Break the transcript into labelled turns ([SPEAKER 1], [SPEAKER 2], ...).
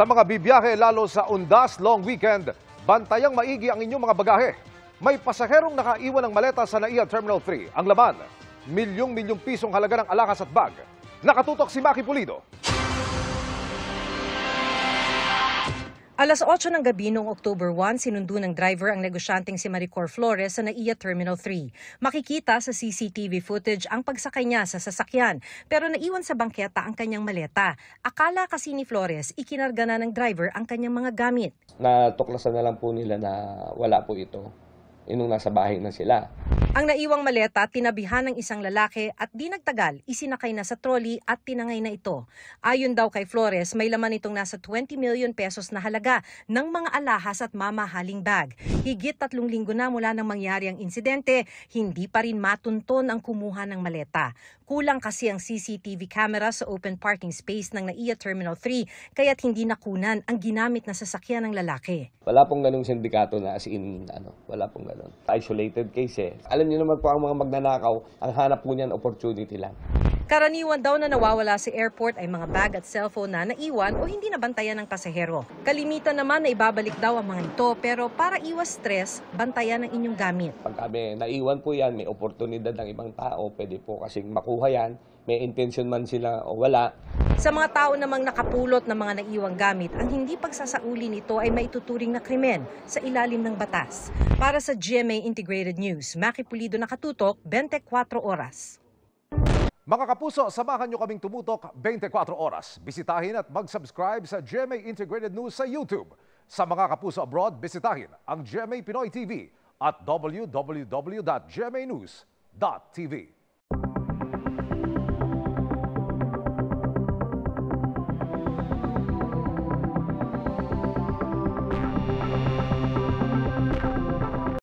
[SPEAKER 1] Sa mga bibiyahe lalo sa undas long weekend, bantayang maigi ang inyong mga bagahe. May pasaherong nakaiwan ng maleta sa NAIA Terminal 3. Ang laman, milyong-milyong pisong halaga ng alahas at bag. Nakatutok si Maki Pulido.
[SPEAKER 2] Alas 8 ng gabi noong October 1, sinundo ng driver ang negosyanteng si Maricor Flores sa NAIA Terminal 3. Makikita sa CCTV footage ang pagsakay niya sa sasakyan, pero naiwan sa bangketa ang kanyang maleta. Akala kasi ni Flores, ikinarga na ng driver ang kanyang mga gamit.
[SPEAKER 3] Natuklasan na lang po nila na wala po ito. Nung nasa bahay na sila.
[SPEAKER 2] Ang naiwang maleta, tinabihan ng isang lalaki at di nagtagal, isinakay na sa trolley at tinangay na ito. Ayon daw kay Flores, may laman itong nasa 20 million pesos na halaga ng mga alahas at mamahaling bag. Higit 3 linggo na mula nang mangyari ang insidente, hindi pa rin matunton ang kumuha ng maleta. Kulang kasi ang CCTV camera sa open parking space ng NAIA Terminal 3, kaya't hindi nakunan ang ginamit na sasakyan ng lalaki.
[SPEAKER 3] Wala pong ganung sindikato na as in, wala pong ganun. Isolated case eh. Alam niyo naman po ang mga magnanakaw, ang hanap po niyan opportunity lang.
[SPEAKER 2] Karaniwan daw na nawawala sa airport ay mga bag at cellphone na naiwan o hindi nabantayan ng pasahero. Kalimitan naman na ibabalik daw ang mga ito, pero para iwas stress, bantayan ang inyong gamit.
[SPEAKER 3] Pag kami naiwan po yan, may oportunidad ng ibang tao, pwede po kasing makuha yan, may intention man sila o wala.
[SPEAKER 2] Sa mga tao namang nakapulot ng mga naiwang gamit, ang hindi pagsasauli nito ay maituturing na krimen sa ilalim ng batas. Para sa GMA Integrated News, Maki Pulido, nakatutok, 24 oras.
[SPEAKER 1] Mga kapuso, samahan nyo kaming tumutok 24 oras. Bisitahin at mag-subscribe sa GMA Integrated News sa YouTube. Sa mga kapuso abroad, bisitahin ang GMA Pinoy TV at www.gmanews.tv.